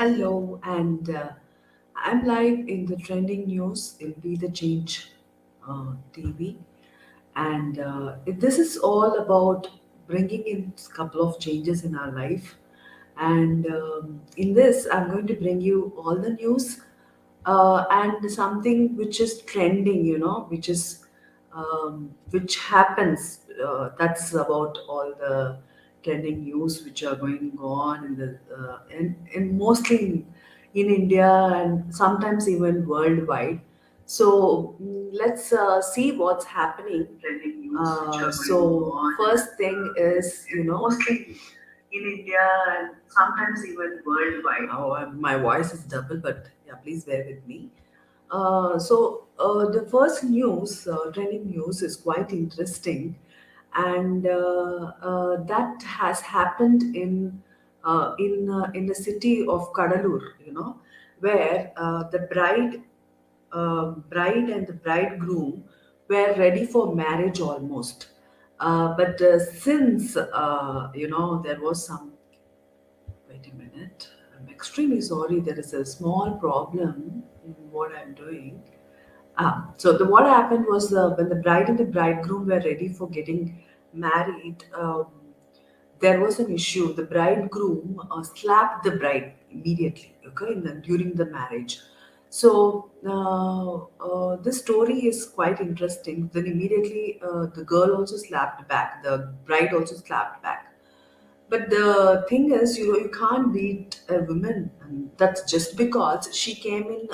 Hello, and I'm live in the trending news in Be the Change TV, and this is all about bringing in a couple of changes in our life. And in this, I'm going to bring you all the news and something which is trending, which happens. That's about all the trending news which are going on in the in mostly in India and sometimes even worldwide. So let's see what's happening. Trending news which are going So on first thing is, mostly in India and sometimes even worldwide. oh, my voice is double, but yeah, please bear with me. The first news, trending news, is quite interesting, and that has happened in the city of Kadalur. Where the bride and the bridegroom were ready for marriage almost. But since there was some. Wait a minute. I'm extremely sorry. There is a small problem in what I'm doing. What happened was when the bride and the bridegroom were ready for getting married, there was an issue. The bridegroom slapped the bride immediately, okay, during the marriage. This story is quite interesting. Then immediately the girl also slapped back. The bride also slapped back. But the thing is, you can't beat a woman. And that's just because she came in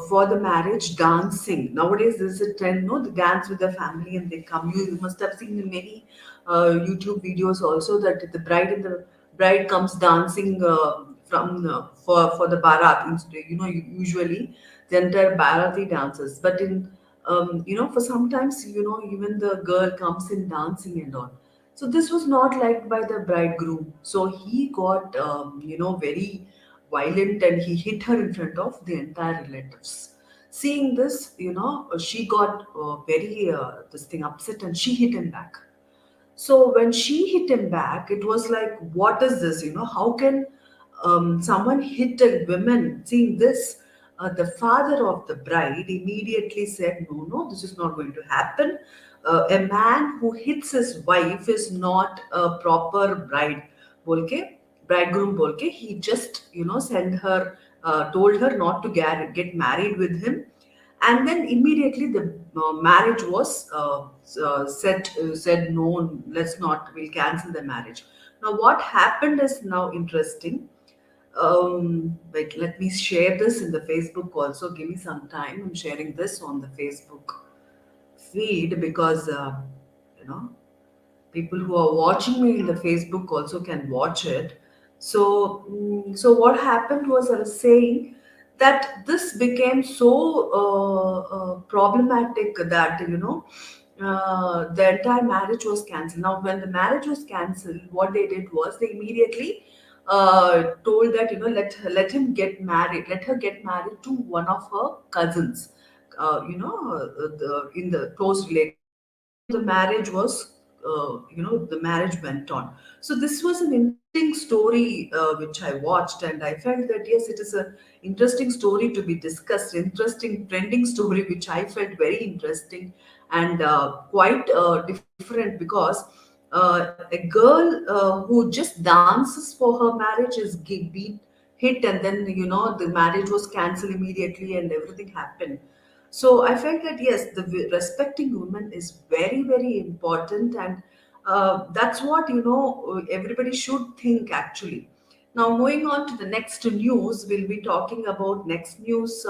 for the marriage dancing. Nowadays, there's a trend, no? They dance with their family and they come. You must have seen in many YouTube videos also that the bride and the bride comes dancing from for the barat. Usually the entire barati dances. But for sometimes, even the girl comes in dancing and all. So this was not liked by the bridegroom. So he got, very violent and he hit her in front of the entire relatives. Seeing this, she got very this thing upset and she hit him back. So when she hit him back, it was like, what is this? How can someone hit a woman? Seeing this, the father of the bride immediately said, no, no, this is not going to happen. A man who hits his wife is not a proper bride. Bolke, bridegroom bolke. He just, sent her, told her not to get married with him, and then immediately the marriage was said no, let's not, we'll cancel the marriage. Now what happened is now interesting. Wait, let me share this in the Facebook also. Give me some time. I'm sharing this on the Facebook feed because you know people who are watching me in the Facebook also can watch it. So what happened was, I was saying that this became so problematic that the entire marriage was cancelled. Now, when the marriage was cancelled, what they did was they immediately told that let him get married, let her get married to one of her cousins, in the close relatives. The marriage was the marriage went on. So this was an interesting story which I watched, and I felt that yes, it is a interesting story to be discussed, interesting trending story which I felt very interesting and quite different because a girl who just dances for her marriage is being hit, and then the marriage was cancelled immediately and everything happened. So I felt that yes, the respecting women is very, very important, and that's what everybody should think actually. Now, moving on to the next news, we'll be talking about next news.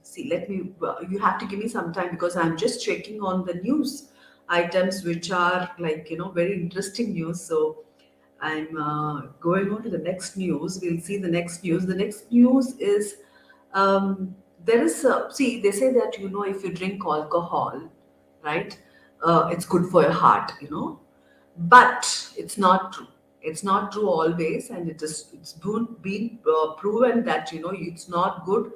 See, let me. You have to give me some time because I'm just checking on the news items, which are like very interesting news. So I'm going on to the next news. We'll see the next news. The next news is there is see, they say that if you drink alcohol, right, it's good for your heart, but it's not true. It's not true always, and it's been proven that it's not good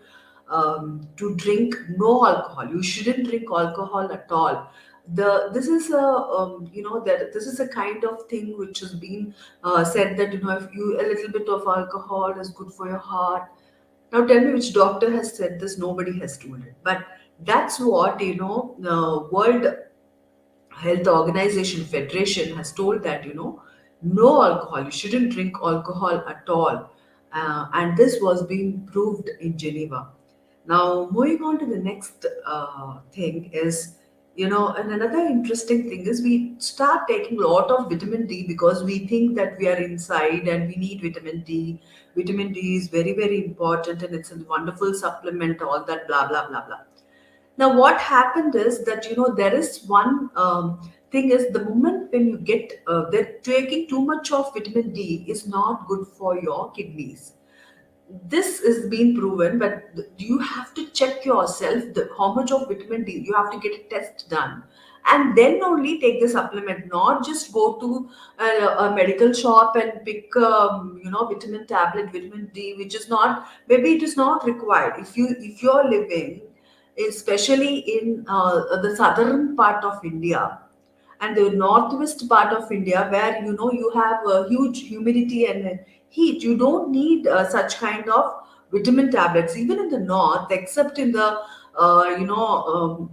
to drink no alcohol. You shouldn't drink alcohol at all. This is a that this is a kind of thing which has been said that if you a little bit of alcohol is good for your heart. Now tell me which doctor has said this. Nobody has told it, but that's what the World Health Organization Federation has told that no alcohol. You shouldn't drink alcohol at all, and this was being proved in Geneva. Now, moving on to the next thing is, and another interesting thing is we start taking a lot of vitamin D because we think that we are inside and we need vitamin D. Vitamin D is very, very important and it's a wonderful supplement, all that, blah, blah, blah, blah. Now, what happened is that there is one thing is the moment when you get that taking too much of vitamin D is not good for your kidneys. This is being proven, but you have to check yourself how much of vitamin D. You have to get a test done, and then only take the supplement. Not just go to a medical shop and pick vitamin tablet, vitamin D, which is not, maybe it is not required. If you're living, especially in the southern part of India and the northwest part of India, where you have huge humidity and heat, you don't need such kind of vitamin tablets. Even in the north, except in the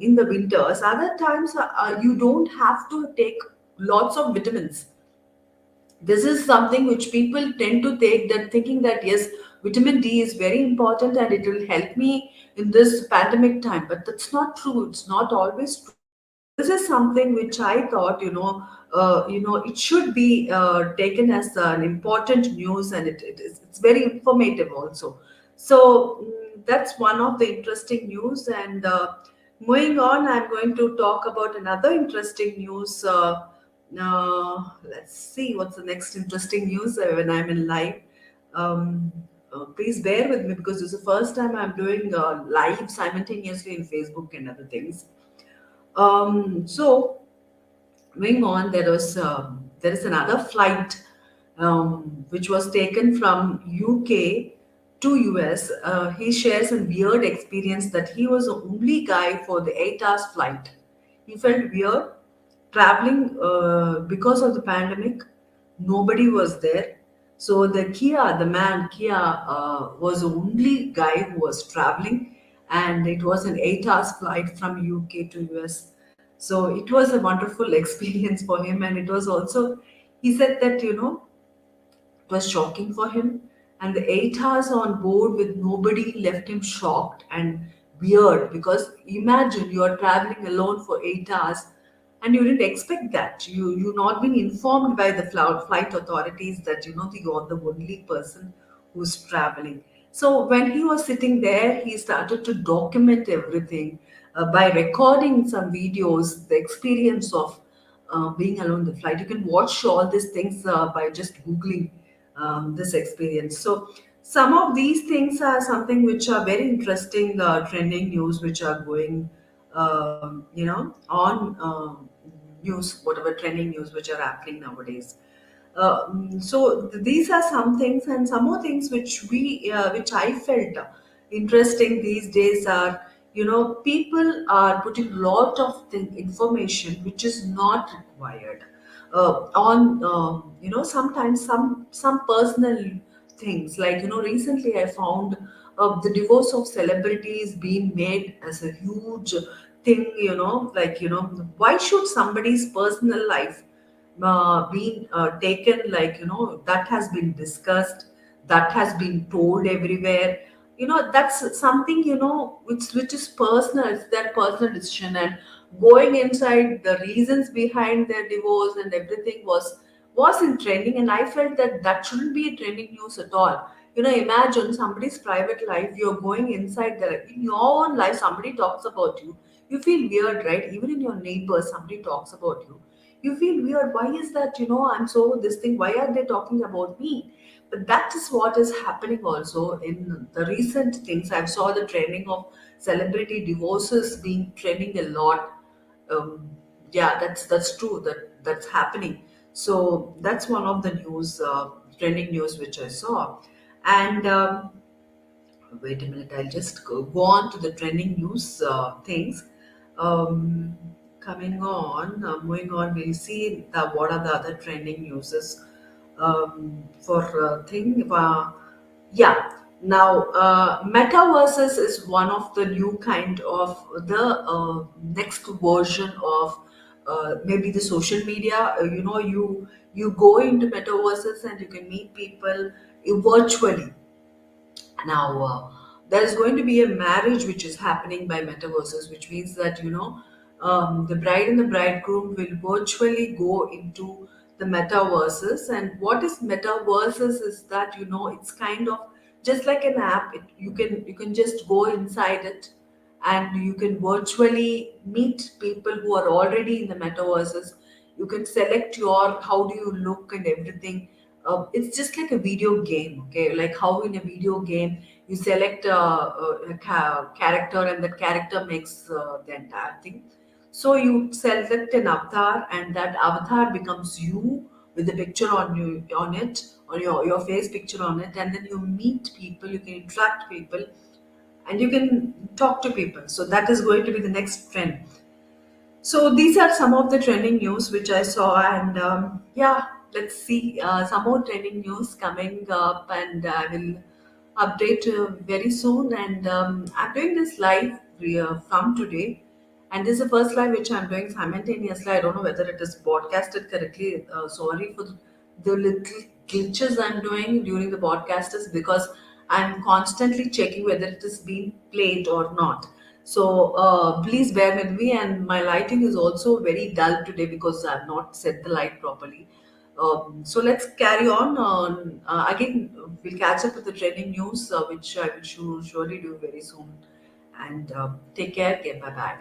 in the winters, other times you don't have to take lots of vitamins. This is something which people tend to take, that thinking that yes, vitamin D is very important and it will help me in this pandemic time, but that's not true. It's not always true. This is something which I thought, it should be taken as an important news, and it's very informative also. So that's one of the interesting news. And moving on, I'm going to talk about another interesting news. Let's see what's the next interesting news when I'm in live. Please bear with me because this is the first time I'm doing live simultaneously in Facebook and other things. So moving on, there is another flight which was taken from UK to US. He shares a weird experience that he was the only guy for the 8 hours flight. He felt weird traveling because of the pandemic. Nobody was there. So the man Kia, was the only guy who was traveling, and it was an 8 hours flight from UK to US. So it was a wonderful experience for him, and it was also, he said that it was shocking for him. And the 8 hours on board with nobody left him shocked and weird, because imagine you are traveling alone for 8 hours and you didn't expect that. You not being informed by the flight authorities that you're the only person who's traveling. So when he was sitting there, he started to document everything by recording some videos, the experience of being alone in the flight. You can watch all these things by just googling this experience. So some of these things are something which are very interesting, trending news which are going, on news, whatever trending news which are happening nowadays. So these are some things, and some more things which I felt interesting these days are, people are putting lot of information which is not required on, sometimes some personal things, like recently I found the divorce of celebrities being made as a huge thing, like why should somebody's personal life been taken, like that has been discussed, that has been told everywhere. That's something which is personal. It's their personal decision, and going inside the reasons behind their divorce and everything was in trending, and I felt that that shouldn't be a trending news at all. Imagine somebody's private life, you're going inside there in your own life, somebody talks about you. You feel weird, right? Even in your neighbors, somebody talks about you, you feel weird. Why is that? I'm so this thing, why are they talking about me? But that is what is happening also in the recent things. I saw the trending of celebrity divorces being trending a lot. um, yeah, that's true, that's happening. So that's one of the news, trending news which I saw. And wait a minute, I'll just go on to the trending news things. um, moving on, we'll see what are the other trending news for thing. Yeah. Now, metaverses is one of the new kind of the next version of maybe the social media. You go into metaverses and you can meet people virtually. Now, there is going to be a marriage which is happening by metaverses, which means that the bride and the bridegroom will virtually go into the metaverses. And what is metaverses is that it's kind of just like an app. You can just go inside it, and you can virtually meet people who are already in the metaverses. You can select your how do you look and everything. It's just like a video game, okay? Like how in a video game you select a character, and that character makes the entire thing. So you select an avatar, and that avatar becomes you with the picture on you on it, on your face picture on it, and then you meet people, you can interact people, and you can talk to people. So that is going to be the next trend. So these are some of the trending news which I saw, and yeah, let's see some more trending news coming up, and I will update very soon. And I'm doing this live from today, and this is the first live which I'm doing simultaneously. I don't know whether it is broadcasted correctly. Sorry for the little glitches I'm doing during the podcast, is because I'm constantly checking whether it is being played or not. So please bear with me, and my lighting is also very dull today because I've not set the light properly. So let's carry on. Again, we'll catch up with the trending news, which I will surely do very soon. And take care. Okay, bye bye.